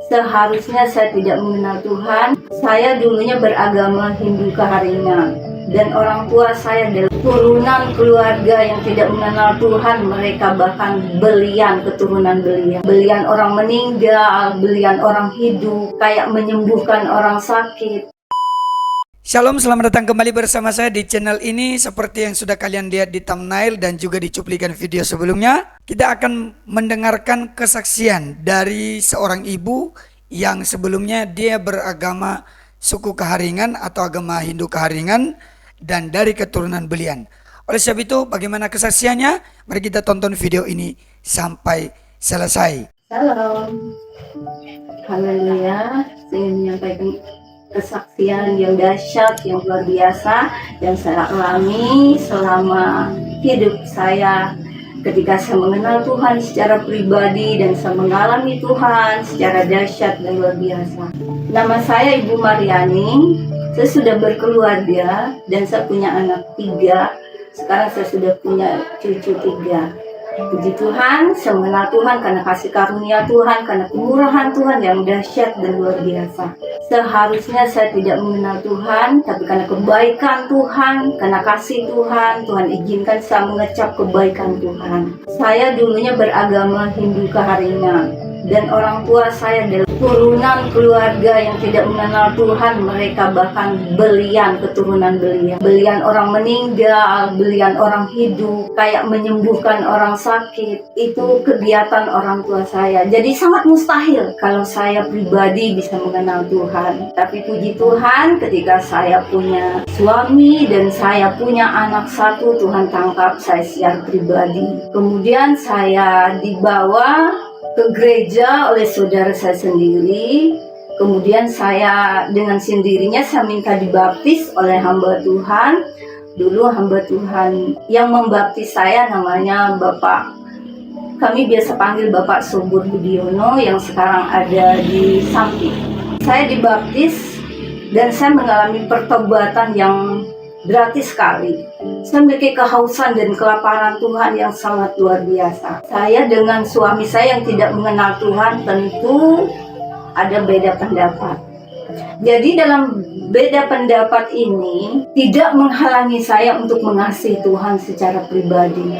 Seharusnya saya tidak mengenal Tuhan. Saya dulunya beragama Hindu Kaharingan. Dan orang tua saya adalah turunan keluarga yang tidak mengenal Tuhan. Mereka bahkan belian, keturunan belian. Belian orang meninggal, belian orang hidup, kayak menyembuhkan orang sakit. Shalom, selamat datang kembali bersama saya di channel ini. Seperti yang sudah kalian lihat di thumbnail dan juga di cuplikan video sebelumnya, kita akan mendengarkan kesaksian dari seorang ibu yang sebelumnya dia beragama suku Kaharingan atau agama Hindu Kaharingan dan dari keturunan belian. Oleh sebab itu, bagaimana kesaksiannya? Mari kita tonton video ini sampai selesai. Salam. Haleluya. Saya menyampaikan kesaksian yang dahsyat, yang luar biasa yang saya alami selama hidup saya ketika saya mengenal Tuhan secara pribadi dan saya mengalami Tuhan secara dahsyat dan luar biasa. Nama saya Ibu Mariani. Saya sudah berkeluarga dan saya punya anak 3. Sekarang saya sudah punya cucu 3. Puji Tuhan, saya mengenal Tuhan karena kasih karunia Tuhan, karena kemurahan Tuhan yang dahsyat dan luar biasa. Seharusnya saya tidak mengenal Tuhan, tapi karena kebaikan Tuhan, karena kasih Tuhan, Tuhan izinkan saya mengecap kebaikan Tuhan. Saya dulunya beragama Hindu Kaharingan. Dan orang tua saya adalah turunan keluarga yang tidak mengenal Tuhan. Mereka bahkan belian, keturunan belian. Belian orang meninggal, belian orang hidup, kayak menyembuhkan orang sakit. Itu kegiatan orang tua saya. Jadi sangat mustahil kalau saya pribadi bisa mengenal Tuhan. Tapi puji Tuhan, ketika saya punya suami dan saya punya anak 1, Tuhan tangkap saya secara pribadi. Kemudian saya dibawa ke gereja oleh saudara saya sendiri. Kemudian saya dengan sendirinya saya minta dibaptis oleh hamba Tuhan. Dulu hamba Tuhan yang membaptis saya namanya Bapak, kami biasa panggil Bapak Subur Budiono yang sekarang ada di Samping. Saya dibaptis dan saya mengalami pertobatan yang gratis sekali. Saya memiliki kehausan dan kelaparan Tuhan yang sangat luar biasa. Saya dengan suami saya yang tidak mengenal Tuhan tentu ada beda pendapat. Jadi dalam beda pendapat ini tidak menghalangi saya untuk mengasihi Tuhan secara pribadi.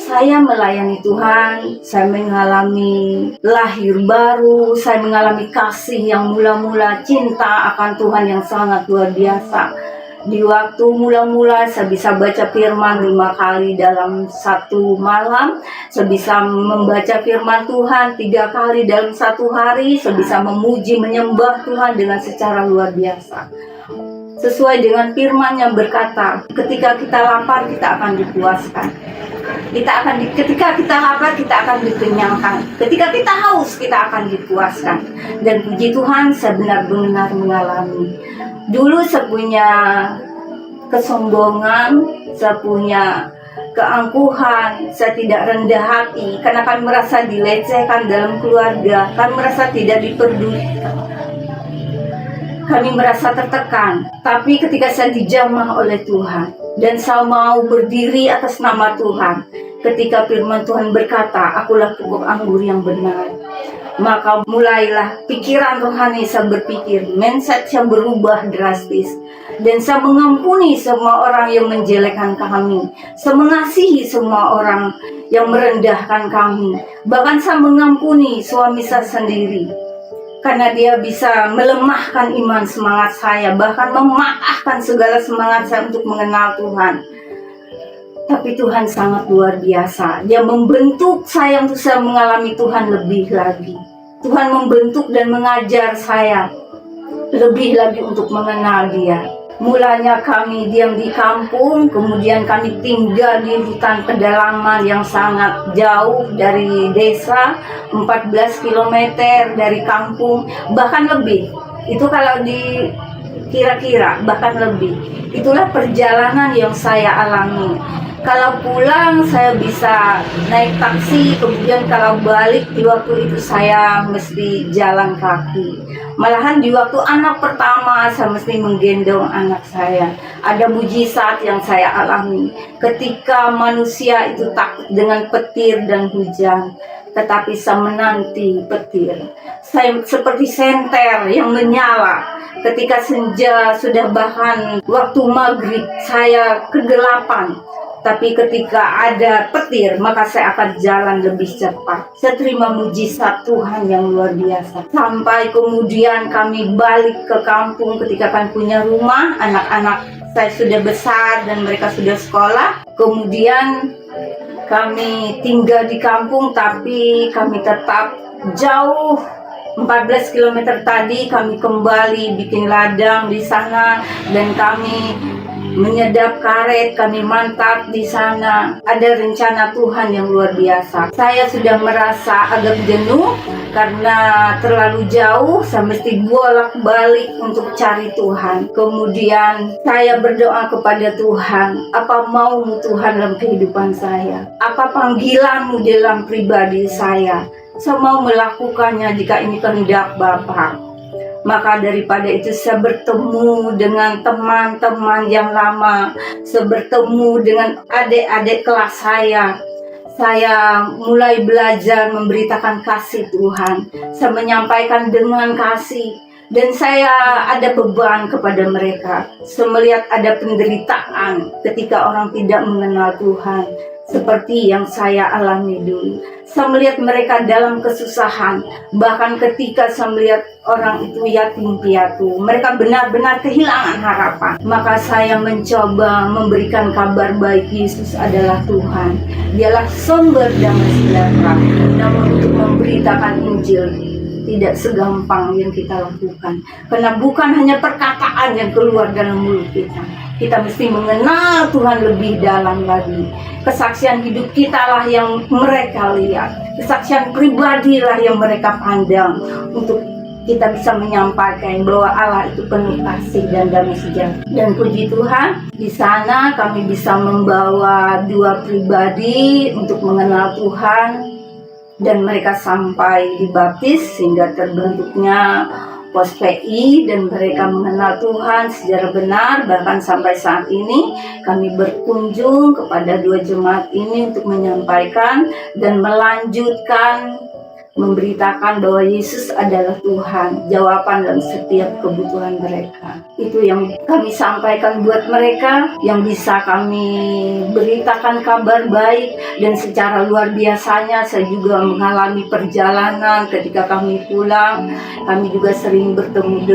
Saya melayani Tuhan, saya mengalami lahir baru, saya mengalami kasih yang mula-mula, cinta akan Tuhan yang sangat luar biasa. Di waktu mula-mula saya bisa baca firman 5 kali dalam 1 malam. Saya bisa membaca firman Tuhan 3 kali dalam 1 hari. Saya bisa memuji, menyembah Tuhan dengan secara luar biasa. Sesuai dengan firman yang berkata, ketika kita lapar kita akan dipuaskan. Ketika kita lapar kita akan dikenyangkan. Ketika kita haus kita akan dipuaskan. Dan puji Tuhan saya benar-benar mengalami. Dulu saya punya kesombongan, saya punya keangkuhan, saya tidak rendah hati karena kami merasa dilecehkan dalam keluarga, kami merasa tidak diperdulikan, kami merasa tertekan. Tapi ketika saya dijamah oleh Tuhan dan saya mau berdiri atas nama Tuhan, ketika firman Tuhan berkata, akulah pokok anggur yang benar, maka mulailah pikiran rohani saya berpikir, mindset saya berubah drastis. Dan saya mengampuni semua orang yang menjelekkan kami. Saya mengasihi semua orang yang merendahkan kami. Bahkan saya mengampuni suami saya sendiri, karena dia bisa melemahkan iman semangat saya, bahkan mematahkan segala semangat saya untuk mengenal Tuhan. Tapi Tuhan sangat luar biasa. Dia membentuk saya untuk saya mengalami Tuhan lebih lagi. Tuhan membentuk dan mengajar saya lebih lagi untuk mengenal Dia. Mulanya kami diam di kampung, kemudian kami tinggal di hutan pedalaman yang sangat jauh dari desa, 14 km dari kampung, bahkan lebih. Itu kalau di kira-kira bahkan lebih. Itulah perjalanan yang saya alami. Kalau pulang saya bisa naik taksi, kemudian kalau balik di waktu itu saya mesti jalan kaki. Malahan di waktu anak pertama saya mesti menggendong anak saya. Ada mujizat yang saya alami ketika manusia itu takut dengan petir dan hujan, tetapi saya menanti petir. Saya seperti senter yang menyala. Ketika senja sudah bahkan waktu maghrib saya kegelapan. Tapi ketika ada petir, maka saya akan jalan lebih cepat. Saya terima mujizat Tuhan yang luar biasa. Sampai kemudian kami balik ke kampung ketika kami punya rumah. Anak-anak saya sudah besar dan mereka sudah sekolah. Kemudian kami tinggal di kampung, tapi kami tetap jauh. 14 km tadi kami kembali bikin ladang di sana dan kami menyedap karet, kami mantap di sana. Ada rencana Tuhan yang luar biasa. Saya sudah merasa agak jenuh karena terlalu jauh, saya mesti bolak-balik untuk cari Tuhan. Kemudian saya berdoa kepada Tuhan, apa maumu Tuhan dalam kehidupan saya? Apa panggilanmu dalam pribadi saya? Saya mau melakukannya jika ini kehendak Bapa. Maka daripada itu saya bertemu dengan teman-teman yang lama, saya bertemu dengan adik-adik kelas saya. Saya mulai belajar memberitakan kasih Tuhan. Saya menyampaikan dengan kasih. Dan saya ada beban kepada mereka. Saya melihat ada penderitaan ketika orang tidak mengenal Tuhan. Seperti yang saya alami dulu. Saya melihat mereka dalam kesusahan. Bahkan ketika saya melihat orang itu yatim piatu, mereka benar-benar kehilangan harapan. Maka saya mencoba memberikan kabar baik, Yesus adalah Tuhan. Dialah sumber damai sejahtera. Namun untuk memberitakan Injil tidak segampang yang kita lakukan. Karena bukan hanya perkataan yang keluar dalam mulut kita. Kita mesti mengenal Tuhan lebih dalam lagi. Kesaksian hidup kita lah yang mereka lihat. Kesaksian pribadi lah yang mereka pandang. Untuk kita bisa menyampaikan bahwa Allah itu penuh kasih dan damai sejahtera. Dan puji Tuhan, di sana kami bisa membawa 2 pribadi untuk mengenal Tuhan. Dan mereka sampai dibaptis sehingga terbentuknya Pos PI dan mereka mengenal Tuhan secara benar. Bahkan sampai saat ini kami berkunjung kepada 2 jemaat ini untuk menyampaikan dan melanjutkan memberitakan bahwa Yesus adalah Tuhan, jawaban dalam setiap kebutuhan mereka. Itu yang kami sampaikan buat mereka, yang bisa kami beritakan kabar baik. Dan secara luar biasanya saya juga mengalami perjalanan ketika kami pulang. Kami juga sering bertemu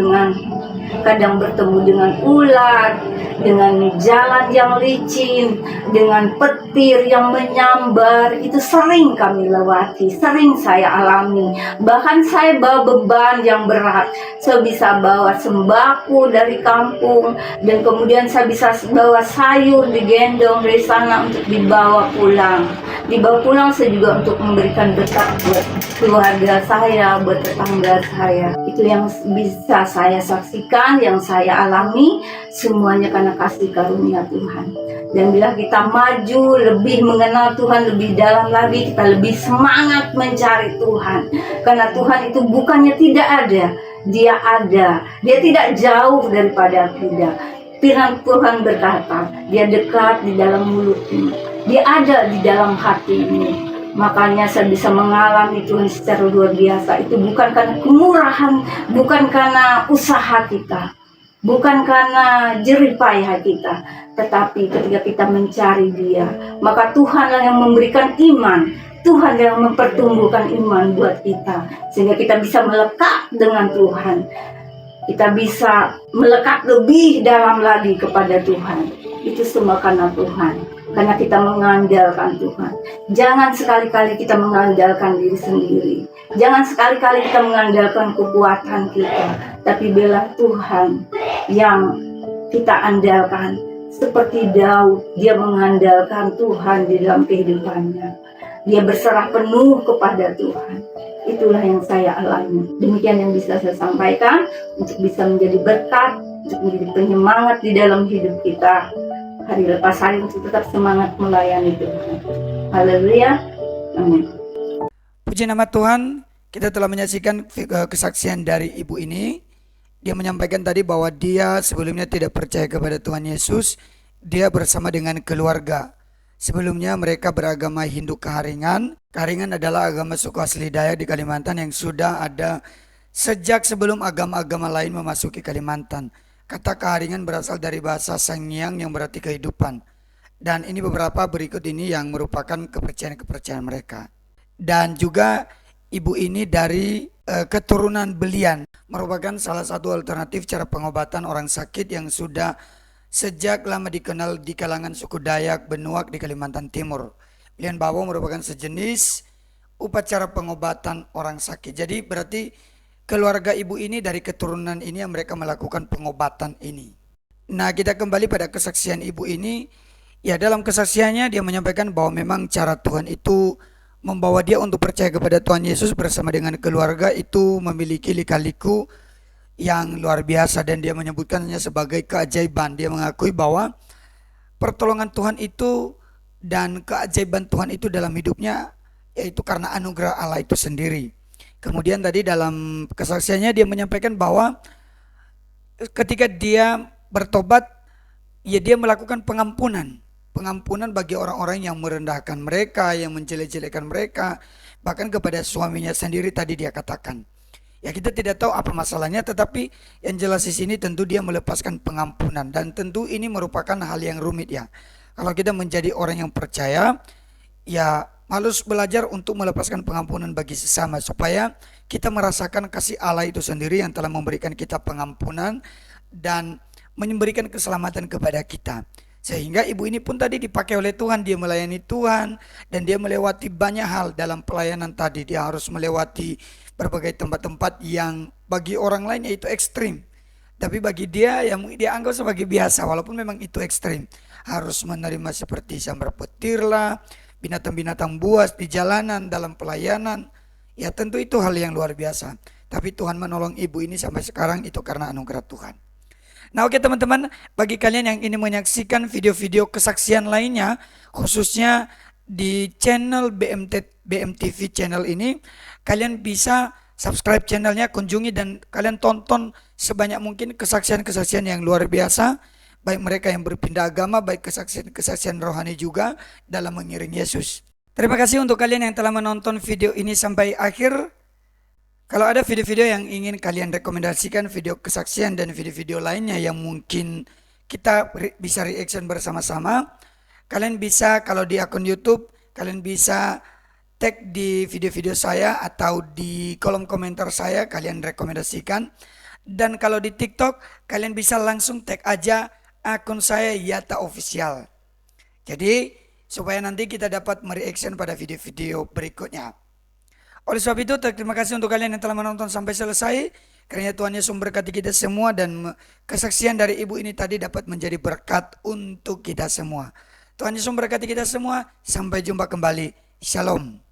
dengan ular, dengan jalan yang licin, dengan petir yang menyambar. Itu sering kami lewati, sering saya alami. Bahkan saya bawa beban yang berat. Saya bisa bawa sembako dari kampung, dan kemudian saya bisa bawa sayur digendong dari sana untuk dibawa pulang. Dibawa pulang saya juga untuk memberikan berkat buat keluarga saya, buat tetangga saya. Itu yang bisa saya saksikan, yang saya alami, semuanya karena kasih karunia Tuhan. Dan bila kita maju lebih mengenal Tuhan lebih dalam lagi, kita lebih semangat mencari Tuhan. Karena Tuhan itu bukannya tidak ada, Dia ada. Dia tidak jauh daripada kita. Firman Tuhan berkata, Dia dekat di dalam mulutmu, Dia ada di dalam hatimu. Makanya saya bisa mengalami Tuhan secara luar biasa. Itu bukan karena kemurahan, bukan karena usaha kita, bukan karena jerih payah kita, tetapi ketika kita mencari Dia, maka Tuhanlah yang memberikan iman. Tuhan yang mempertumbuhkan iman buat kita, sehingga kita bisa melekat dengan Tuhan. Kita bisa melekat lebih dalam lagi kepada Tuhan. Itu semua karena Tuhan, karena kita mengandalkan Tuhan. Jangan sekali-kali kita mengandalkan diri sendiri. Jangan sekali-kali kita mengandalkan kekuatan kita, tapi bela Tuhan yang kita andalkan. Seperti Daud, dia mengandalkan Tuhan di dalam kehidupannya. Dia berserah penuh kepada Tuhan. Itulah yang saya alami. Demikian yang bisa saya sampaikan untuk bisa menjadi berkat, untuk menjadi penyemangat di dalam hidup kita. hari lepas hari untuk tetap semangat melayani Tuhan. Haleluya. Amin. Puji nama Tuhan, kita telah menyaksikan kesaksian dari ibu ini. Dia menyampaikan tadi bahwa dia sebelumnya tidak percaya kepada Tuhan Yesus. Dia bersama dengan keluarga. Sebelumnya mereka beragama Hindu Kaharingan. Kaharingan adalah agama suku asli Dayak di Kalimantan yang sudah ada sejak sebelum agama-agama lain memasuki Kalimantan. Kata Kaharingan berasal dari bahasa Sangiang yang berarti kehidupan. Dan ini beberapa berikut ini yang merupakan kepercayaan-kepercayaan mereka. Dan juga ibu ini dari keturunan Belian, merupakan salah satu alternatif cara pengobatan orang sakit yang sudah sejak lama dikenal di kalangan suku Dayak Benuak di Kalimantan Timur. Belian Bawo merupakan sejenis upacara pengobatan orang sakit. Jadi berarti keluarga ibu ini dari keturunan ini yang mereka melakukan pengobatan ini. Nah, kita kembali pada kesaksian ibu ini. Ya, dalam kesaksiannya dia menyampaikan bahwa memang cara Tuhan itu membawa dia untuk percaya kepada Tuhan Yesus bersama dengan keluarga itu memiliki lika-liku yang luar biasa, dan dia menyebutkannya sebagai keajaiban. Dia mengakui bahwa pertolongan Tuhan itu dan keajaiban Tuhan itu dalam hidupnya yaitu karena anugerah Allah itu sendiri. Kemudian tadi dalam kesaksiannya dia menyampaikan bahwa ketika dia bertobat, ya dia melakukan pengampunan bagi orang-orang yang merendahkan mereka, yang menjelek-jelekan mereka, bahkan kepada suaminya sendiri tadi dia katakan. Ya, kita tidak tahu apa masalahnya, tetapi yang jelas di sini tentu dia melepaskan pengampunan, dan tentu ini merupakan hal yang rumit ya. Kalau kita menjadi orang yang percaya, ya harus belajar untuk melepaskan pengampunan bagi sesama supaya kita merasakan kasih Allah itu sendiri yang telah memberikan kita pengampunan dan memberikan keselamatan kepada kita. Sehingga ibu ini pun tadi dipakai oleh Tuhan, dia melayani Tuhan dan dia melewati banyak hal dalam pelayanan tadi. Dia harus melewati berbagai tempat-tempat yang bagi orang lain itu ekstrim, tapi bagi dia yang dia anggap sebagai biasa, walaupun memang itu ekstrim. Harus menerima seperti sambar petir lah, binatang-binatang buas di jalanan dalam pelayanan. Ya tentu itu hal yang luar biasa. Tapi Tuhan menolong ibu ini sampai sekarang itu karena anugerah Tuhan. Nah, oke teman-teman, bagi kalian yang ingin menyaksikan video-video kesaksian lainnya, khususnya di channel BMTV channel ini, kalian bisa subscribe channelnya, kunjungi dan kalian tonton sebanyak mungkin kesaksian-kesaksian yang luar biasa, baik mereka yang berpindah agama, baik kesaksian-kesaksian rohani juga dalam mengiring Yesus. Terima kasih untuk kalian yang telah menonton video ini sampai akhir. Kalau ada video-video yang ingin kalian rekomendasikan, video kesaksian dan video-video lainnya yang mungkin kita bisa reaction bersama-sama, kalian bisa, kalau di akun YouTube, kalian bisa tag di video-video saya atau di kolom komentar saya, kalian rekomendasikan. Dan kalau di TikTok, kalian bisa langsung tag aja akun saya Yata Official. Jadi supaya nanti kita dapat mereaction pada video-video berikutnya. Oleh sebab itu, terima kasih untuk kalian yang telah menonton sampai selesai. Karena Tuhan Yesus memberkati kita semua dan kesaksian dari ibu ini tadi dapat menjadi berkat untuk kita semua. Tuhan Yesus memberkati kita semua. Sampai jumpa kembali. Shalom.